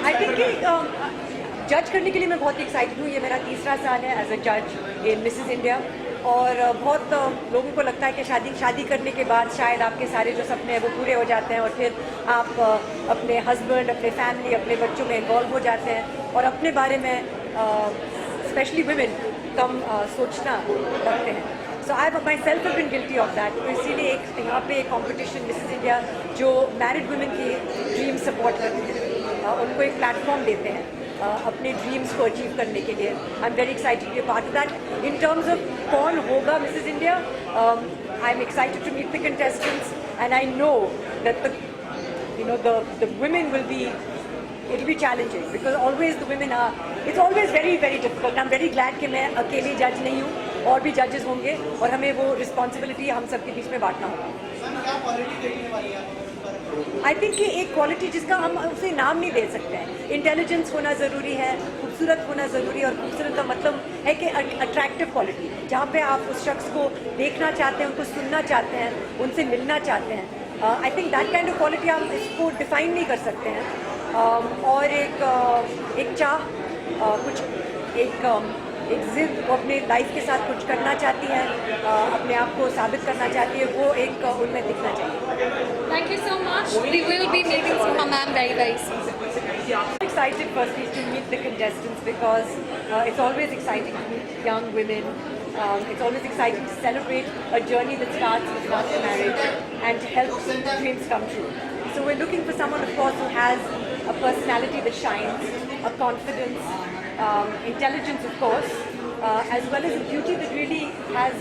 I think कि जज करने के लिए मैं बहुत एक्साइटेड हूँ। ये मेरा तीसरा साल है एज अ जज इन मिसेस इंडिया। और बहुत लोगों को लगता है कि शादी करने के बाद शायद आपके सारे जो सपने हैं वो पूरे हो जाते हैं और फिर आप अपने हस्बैंड, अपने फैमिली, अपने बच्चों में इन्वॉल्व हो जाते हैं और अपने बारे में स्पेशली वुमेन कम सोचना लगते हैं। So I myself have been guilty of that. तो इसीलिए एक यहाँ पे एक कॉम्पिटिशन मिसेस इंडिया जो मैरिड वुमेन की ड्रीम सपोर्ट करती है, उनको एक प्लेटफॉर्म देते हैं अपने ड्रीम्स को अचीव करने के लिए। I am very excited to be part of that. In terms of कौन होगा Mrs India, I am excited to meet the contestants and I know that the women will be, it will be challenging because always the women are, it's always very very difficult. I'm very glad कि मैं अकेली जज नहीं हूँ और भी जजेस होंगे और हमें वो रिस्पॉन्सिबिलिटी हम सबके बीच में बांटना होगा। आई थिंक कि एक क्वालिटी जिसका हम उसे नाम नहीं दे सकते हैं। इंटेलिजेंस होना ज़रूरी है, खूबसूरत होना ज़रूरी है और खूबसूरत का मतलब है कि अट्रैक्टिव क्वालिटी, जहाँ पे आप उस शख्स को देखना चाहते हैं, उनको सुनना चाहते हैं, उनसे मिलना चाहते हैं। I think that kind of quality हम इसको डिफाइन नहीं कर सकते हैं। और एक चाह, कुछ एक जिद, वो अपने लाइफ के साथ कुछ करना चाहती है, अपने आप को साबित करना चाहती है, वो एक उनमें दिखना चाहिए। Thank you so much. We will be meeting Suha ma'am very very soon. I'm excited firstly to meet the contestants because it's always exciting to meet young women. It's always exciting to celebrate a journey that starts with after marriage and to help dreams come true. So we're looking for someone, of course, who has a personality that shines, a confidence, intelligence, of course, as well as a beauty that really has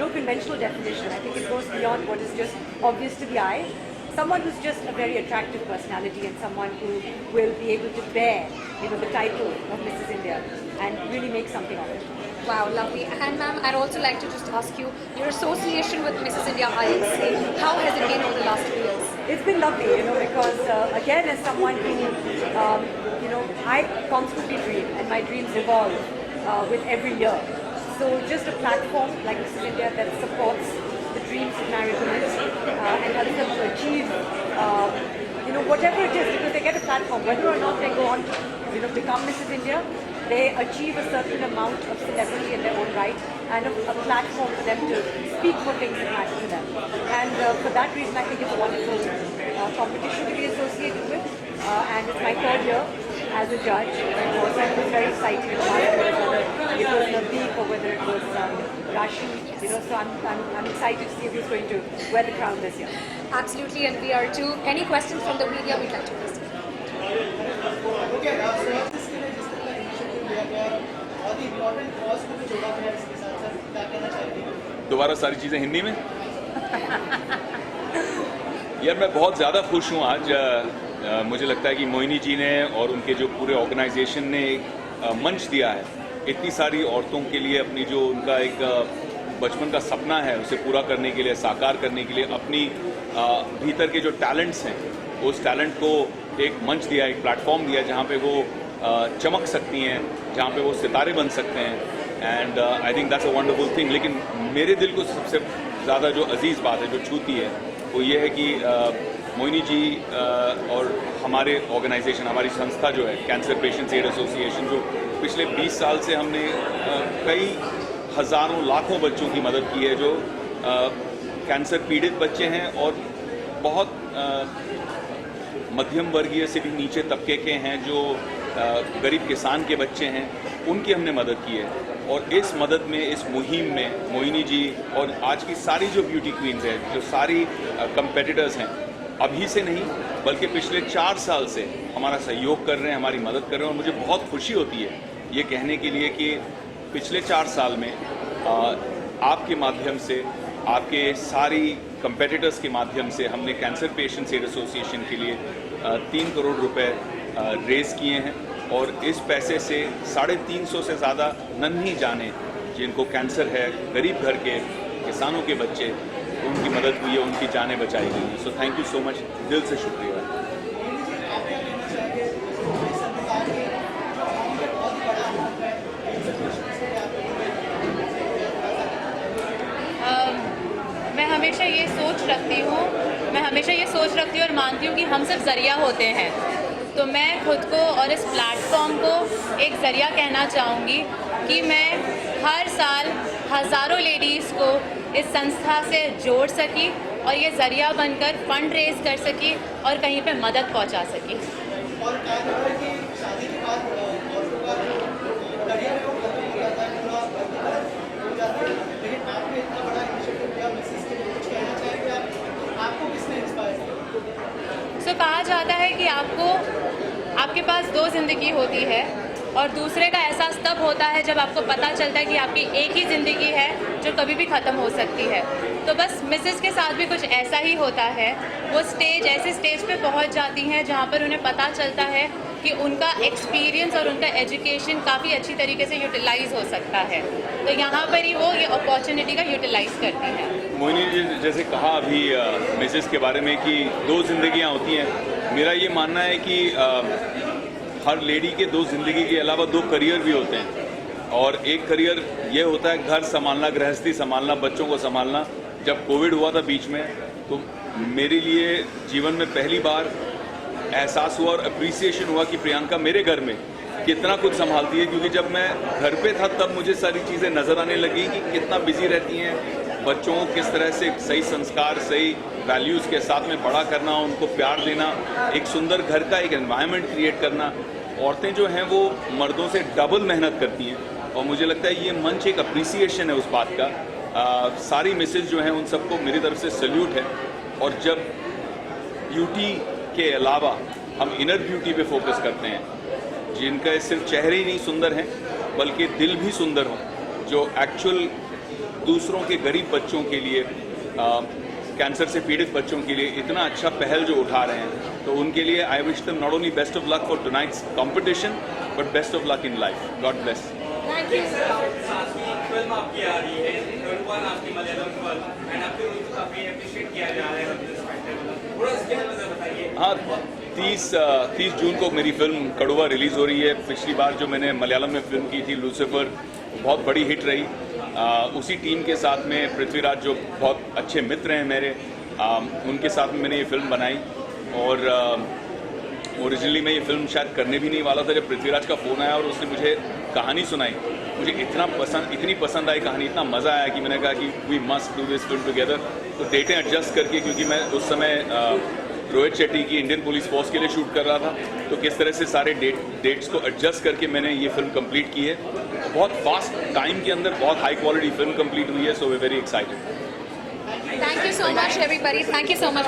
no conventional definition. I think it goes beyond what is just obvious to the eye. Someone who's just a very attractive personality and someone who will be able to bear, the title of Mrs. India and really make something of it. Wow, lovely. And ma'am, I'd also like to just ask you, your association with Mrs. India ILC, how has it been over the last 2 years? It's been lovely, because again, as someone who, I constantly dream and my dreams evolve with every year. So just a platform like Mrs. India that supports the dreams of married women and helps them to achieve, whatever it is, because they get a platform, whether or not they go on to, become Mrs. India, they achieve a certain amount of celebrity in their own right and a platform for them to speak for things that matter to them. And for that reason, I think it's a wonderful competition to be associated with. And it's my 3rd year as a judge. So it was very exciting. Whether it was Navdeep or whether it was Rashi, so I'm excited to see who's going to wear the crown this year. Absolutely, and we are too. Any questions from the media we'd like to ask? दोबारा सारी चीज़ें हिंदी में। यार मैं बहुत ज़्यादा खुश हूँ आज। मुझे लगता है कि मोहिनी जी ने और उनके जो पूरे ऑर्गेनाइजेशन ने एक मंच दिया है इतनी सारी औरतों के लिए, अपनी जो उनका एक बचपन का सपना है उसे पूरा करने के लिए, साकार करने के लिए, अपनी भीतर के जो टैलेंट्स हैं उस टैलेंट को एक मंच दिया, एक प्लेटफॉर्म दिया जहाँ पे वो चमक सकती हैं, जहाँ पे वो सितारे बन सकते हैं। And I think that's a wonderful thing. लेकिन मेरे दिल को सबसे ज़्यादा जो अजीज़ बात है, जो छूती है, वो ये है कि मोहिनी जी और हमारे ऑर्गेनाइजेशन, हमारी संस्था जो है कैंसर पेशेंट्स एड एसोसिएशन, जो पिछले 20 साल से हमने कई हज़ारों लाखों बच्चों की मदद की है जो कैंसर पीड़ित बच्चे हैं और बहुत मध्यम वर्गीय से भी नीचे तबके के हैं, जो गरीब किसान के बच्चे हैं, उनकी हमने मदद की है। और इस मदद में, इस मुहिम में मोहिनी जी और आज की सारी जो ब्यूटी क्वीन्स हैं, जो सारी कंपेटिटर्स हैं, अभी से नहीं बल्कि पिछले 4 साल से हमारा सहयोग कर रहे हैं, हमारी मदद कर रहे हैं। और मुझे बहुत खुशी होती है ये कहने के लिए कि पिछले 4 साल में आपके माध्यम से, आपके सारी कंपेटिटर्स के माध्यम से हमने कैंसर पेशेंट्स एड एसोसिएशन के लिए 3 करोड़ रुपए रेज़ किए हैं। और इस पैसे से 350 से ज़्यादा नन्ही जाने जिनको कैंसर है, गरीब घर के किसानों के बच्चे, उनकी मदद हुई है, उनकी जानें बचाई गई हैं। So thank you so much, दिल से शुक्रिया। मैं हमेशा ये सोच रखती हूँ और मानती हूँ कि हम सब ज़रिया होते हैं। तो मैं खुद को और इस प्लेटफॉर्म को एक ज़रिया कहना चाहूँगी कि मैं हर साल हज़ारों लेडीज़ को इस संस्था से जोड़ सकी और ये ज़रिया बनकर फंड रेज़ कर सकी और कहीं पे मदद पहुँचा सकी। और क्या है कि शादी के बाद औरतों का करियर को खत्म हो जाता है, थोड़ा हो जाता है, लेकिन आपने इतना बड़ा इनिशिएटिव लिया मिसेस के लिए, कुछ कहना चाहेंगे आपको किसने इंस्पायर किया? सो कहा जाता है कि आपके पास दो ज़िंदगी होती है और दूसरे का एहसास तब होता है जब आपको पता चलता है कि आपकी एक ही ज़िंदगी है जो कभी भी ख़त्म हो सकती है। तो बस मिसेस के साथ भी कुछ ऐसा ही होता है। वो ऐसे स्टेज पे पहुंच जाती हैं जहां पर उन्हें पता चलता है कि उनका एक्सपीरियंस और उनका एजुकेशन काफ़ी अच्छी तरीके से यूटिलाइज हो सकता है। तो यहाँ पर ही वो ये अपॉर्चुनिटी का यूटिलाइज करती हैं। मोहिनी जी जैसे कहा अभी मिसेस के बारे में कि दो जिंदगियां होती हैं, मेरा ये मानना है कि हर लेडी के दो जिंदगी के अलावा दो करियर भी होते हैं। और एक करियर ये होता है घर संभालना, गृहस्थी संभालना, बच्चों को संभालना। जब कोविड हुआ था बीच में, तो मेरे लिए जीवन में पहली बार एहसास हुआ और अप्रिसिएशन हुआ कि प्रियंका मेरे घर में कितना कुछ संभालती है। क्योंकि जब मैं घर पे था तब मुझे सारी चीज़ें नज़र आने लगी कि कितना बिजी रहती हैं, बच्चों को किस तरह से सही संस्कार, सही वैल्यूज़ के साथ में बड़ा करना, उनको प्यार देना, एक सुंदर घर का एक एनवायरनमेंट क्रिएट करना। औरतें जो हैं वो मर्दों से डबल मेहनत करती हैं और मुझे लगता है ये मंच एक अप्रिसिएशन है उस बात का। सारी मिसेज जो हैं उन सबको मेरी तरफ से सल्यूट है। और जब ब्यूटी के अलावा हम इनर ब्यूटी पे फोकस करते हैं, जिनका सिर्फ चेहरे ही नहीं सुंदर हैं बल्कि दिल भी सुंदर हो, जो एक्चुअल दूसरों के गरीब बच्चों के लिए, कैंसर से पीड़ित बच्चों के लिए इतना अच्छा पहल जो उठा रहे हैं, तो उनके लिए I wish them not only best of luck for tonight's competition but best of luck in life. God bless. Thank you. Film आपकी आ रही है, थर्ड वन आपकी मलयालम फिल्म, एंड आपके रोल को काफी अप्रिशिएट किया जा रहा है थोड़ा इसके बारे में बताइए। हाँ, 30 जून को मेरी फिल्म कड़वा रिलीज़ हो रही है। पिछली बार जो मैंने मलयालम में फिल्म की थी लूसीफर, बहुत बड़ी हिट रही। उसी टीम के साथ में पृथ्वीराज जो बहुत अच्छे मित्र हैं मेरे, उनके साथ में मैंने ये फिल्म बनाई। और ओरिजिनली मैं ये फिल्म शायद करने भी नहीं वाला था जब पृथ्वीराज का फ़ोन आया और उसने मुझे कहानी सुनाई। मुझे इतनी पसंद आई कहानी, इतना मज़ा आया कि मैंने कहा कि we must do this film together. तो डेटें एडजस्ट करके, क्योंकि मैं उस समय रोहित शेट्टी की इंडियन पुलिस फोर्स के लिए शूट कर रहा था, तो किस तरह से सारे डेट्स को एडजस्ट करके मैंने ये फिल्म कंप्लीट की है। बहुत फास्ट टाइम के अंदर बहुत हाई क्वालिटी फिल्म कंप्लीट हुई है। So we very excited. Thank you so much, everybody. Thank you so much.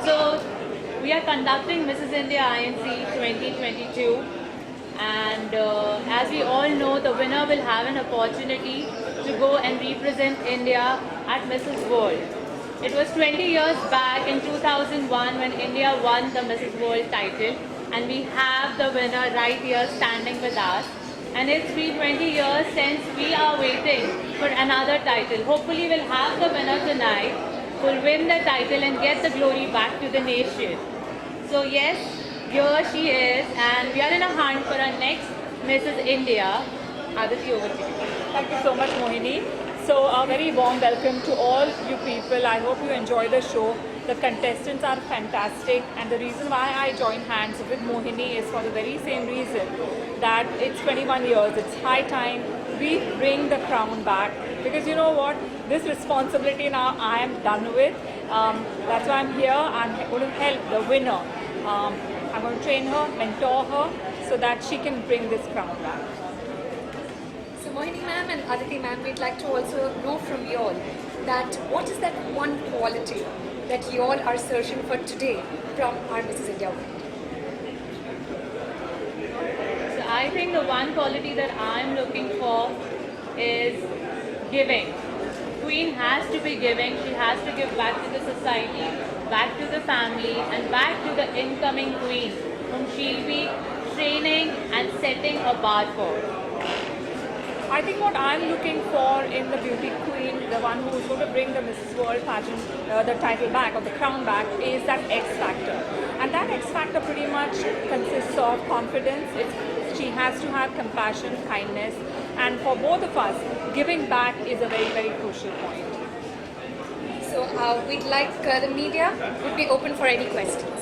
So we are conducting Mrs. India INC 2022, and as we all know, the winner will have an opportunity to go and represent India at Mrs. World. It was 20 years back in 2001 when India won the Mrs. World title, and we have the winner right here standing with us. And it's been 20 years since we are waiting for another title. Hopefully we'll have the winner tonight, who'll win the title and get the glory back to the nation. So yes, here she is, and we are in a hunt for our next Mrs. India. Aditi, over to you. Thank you so much, Mohini. So a very warm welcome to all you people. I hope you enjoy the show. The contestants are fantastic, and the reason why I joined hands with Mohini is for the very same reason, that it's 21 years, it's high time we bring the crown back, because you know what, this responsibility now I am done with. That's why I'm here. I'm going to help the winner. I'm going to train her, mentor her, so that she can bring this crown back. So Mohini ma'am and Aditi ma'am, we'd like to also know from you all that what is that one quality that you all are searching for today from our Mrs. India world? So I think the one quality that I'm looking for is giving. Queen has to be giving. She has to give back to the society, back to the family, and back to the incoming queen, whom she'll be training and setting a bar for. I think what I'm looking for in the beauty queen, the one who's going to bring the Mrs. World pageant, the title back or the crown back, is that X factor. And that X factor pretty much consists of confidence. She has to have compassion, kindness, and for both of us, giving back is a very, very crucial point. So we'd like the media would be open for any questions.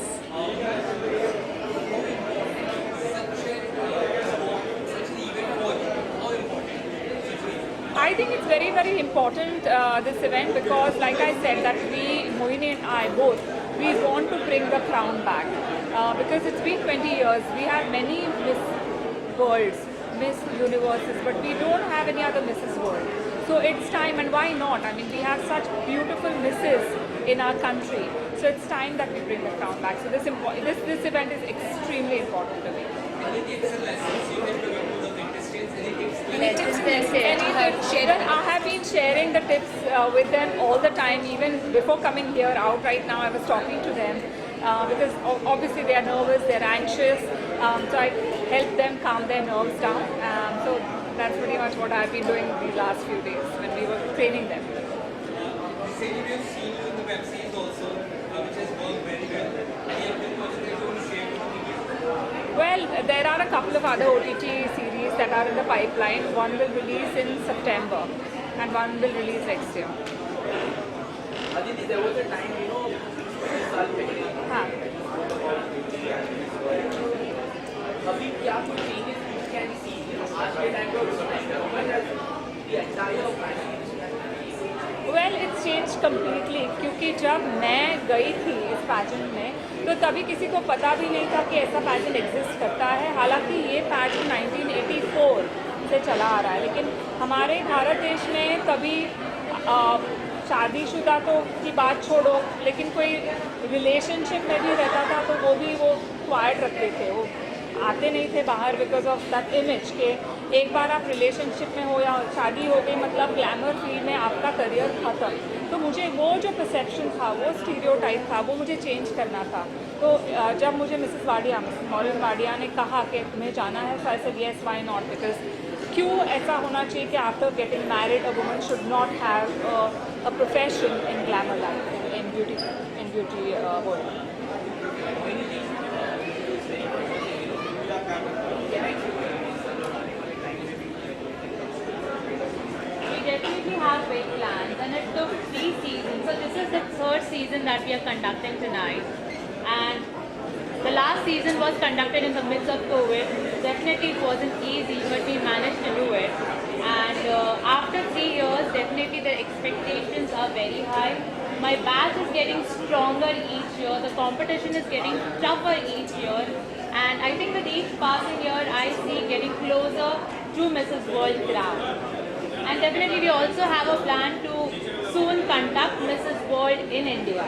I think it's very, very important this event because, like I said, that we, Mohini and I both, we want to bring the crown back because it's been 20 years. We have many Miss Worlds, Miss Universes, but we don't have any other Mrs. World. So it's time, and why not? I mean, we have such beautiful misses in our country. So it's time that we bring the crown back. So this event is extremely important to me. Any tips I have been sharing the tips with them all the time, even before coming here out right now. I was talking to them because obviously they are nervous, they're anxious. So I help them calm their nerves down. So that's pretty much what I've been doing these last few days when we were training them. Recently, we have seen you in the web series also, which has worked very well. Any other project that you want to share with me? Well, there are a couple of other OTT series that are in the pipeline. One will release in September and one will release next year. Aditi, there was a time, हाँ. अभी क्या कुछ changes you can see? आज के time पे the entire planning. Well, it's changed completely क्योंकि जब मैं गई थी इस पैजेंट में तो तभी किसी को पता भी नहीं था कि ऐसा पैजेंट एग्जिस्ट करता है. हालांकि ये पैजेंट 1984 से चला आ रहा है, लेकिन हमारे भारत देश में कभी शादीशुदा तो की बात छोड़ो, लेकिन कोई रिलेशनशिप में भी रहता था तो वो भी वो क्वाइट रखते थे, वो आते नहीं थे बाहर बिकॉज ऑफ दैट इमेज के एक बार आप रिलेशनशिप में हो या शादी हो गई मतलब ग्लैमर फील्ड में आपका करियर ख़त्म. तो मुझे वो जो परसेप्शन था, वो स्टीरियोटाइप था, वो मुझे चेंज करना था. तो जब मुझे Mrs Wadia, Mrs Maureen Wadia ने कहा कि तुम्हें जाना है, so I said yes, why not, because क्यों ऐसा होना चाहिए कि after getting married a woman should not have a profession in glamour life, in beauty world. We definitely have big plans, and it took 3 seasons. So this is the 3rd season that we are conducting tonight, and the last season was conducted in the midst of COVID. Definitely it wasn't easy, but we managed to do it. And after 3 years, definitely the expectations are very high. My batch is getting stronger each year. The competition is getting tougher each year. And I think with each passing year, I see getting closer to Mrs. World crown. And definitely we also have a plan to soon conduct Mrs. World in India.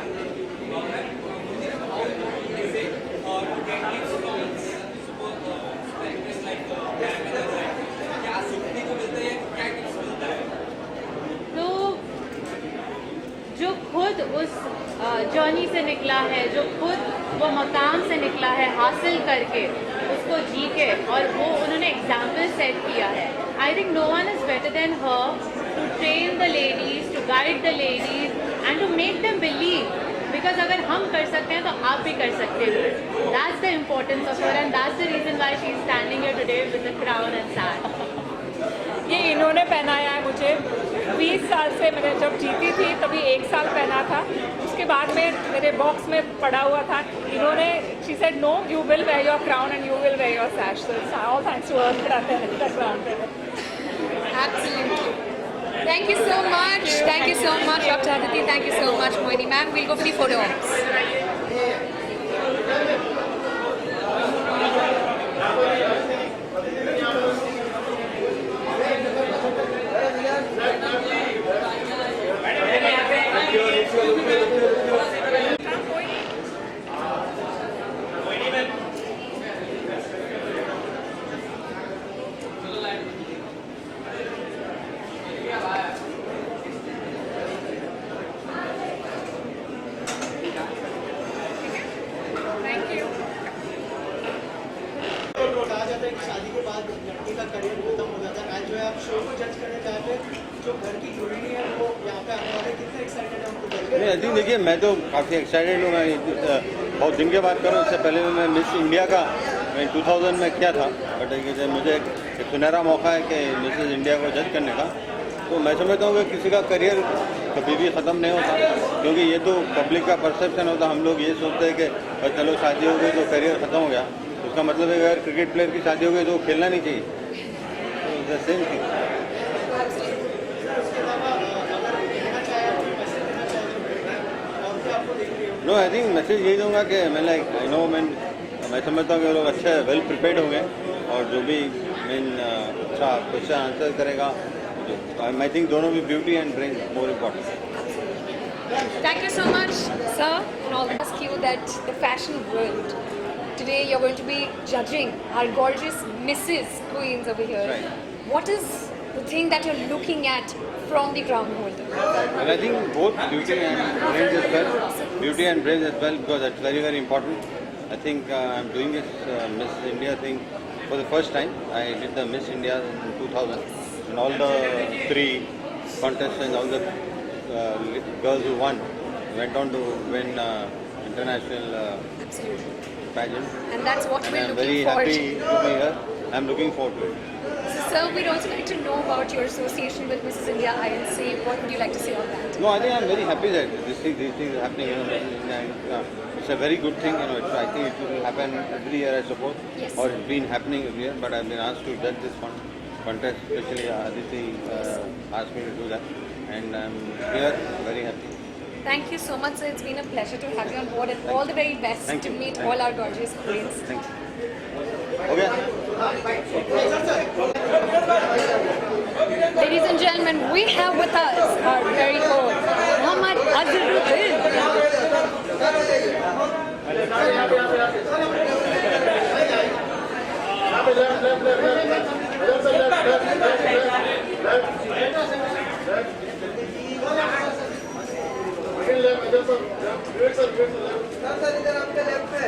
तो जो खुद उस journey से निकला है, जो खुद वो मकाम से निकला है हासिल करके, उसको जी के, और वो उन्होंने एग्जाम्पल सेट किया है. I think no one is better than her to train the ladies, to guide the ladies and to make them believe. Because अगर हम कर सकते हैं तो आप भी कर सकते हो. That's the importance of her and that's the reason why she is standing here today with the crown and set. ये इन्होंने पहनाया है मुझे. 20 साल से मैंने जब जीती थी तभी 1 साल पहना था, उसके बाद में मेरे बॉक्स में पड़ा हुआ था. इन्होंने she said no, you will wear your crown and you will wear your sash. So it's all thanks to her crown. Absolutely. Thank you so much. Thank you so much, Dr. Aditi. Thank you so much, Mohini ma'am. We'll go for the photo ops. Thank you. कहा जाता है कि शादी के बाद लड़की का career खत्म हो जाता है। आज जो है आप शो को जज करने चाहते हैं, जो घर की गृहिणी है वो यहाँ पे आने वाले हैं। कितने एक्साइटेड हैं उनको जज नहीं, आई थिंक देखिए मैं तो काफ़ी एक्साइटेड हूँ। मैं बहुत दिन के बाद करूँ, इससे पहले मैं मिस इंडिया का मैं 2000 में किया था, बट मुझे एक सुनहरा मौका है कि मिसेस इंडिया को जज करने का। तो मैं समझता हूँ कि किसी का करियर कभी भी ख़त्म नहीं होता, क्योंकि ये तो पब्लिक का परसेप्शन होता। हम लोग ये सोचते हैं कि चलो शादी हो गई तो करियर ख़त्म हो गया, उसका मतलब है अगर क्रिकेट प्लेयर की शादी हो गई तो खेलना नहीं चाहिए। तो सेम थिंग। उसके अलावा अगर कहना चाहे आप कोई मैसेज देना चाहे तो और क्या आपको देख रही हो? नो, आई थिंक मैसेज यही दूंगा कि मैं लाइक आई नो मैं समझता हूँ कि वो लोग अच्छे वेल प्रिपेयर्ड होंगे और जो भी अच्छा क्वेश्चन आंसर करेगा, आई थिंक दोनों भी beauty and brain more important. Thank you so much, sir. And I'll ask you that the fashion world. Today you're going to be judging our gorgeous Mrs. Queens over here. Right. What is the thing that you're looking at from the crown holder? And I think both beauty and brains as well, beauty and brains as well, because that's very, very important. I think I'm doing this Miss India thing for the first time. I did the Miss India in 2000, and all the three contestants, all the girls who won, went on to win international Absolutely. pageant. And that's what And we're I'm very looking forward happy to. to be here. I'm looking forward to it. So, sir, we'd also like to know about your association with Mrs. India INC. What would you like to say on that? No, I think I'm very happy that these things are happening. And, it's a very good thing. I think it will happen every year, I suppose, Yes. or it's been happening every year. But I've been asked to judge this contest, especially Aditi asked me to do that, and I'm here, very happy. Thank you so much, sir. It's been a pleasure to have you on board, and all the very best Thank to you. meet Thank all you. our gorgeous queens. Thank you. Okay. Ladies and gentlemen, we have with us our very own Muhammad Azharuddin. Sir इधर आपके left पे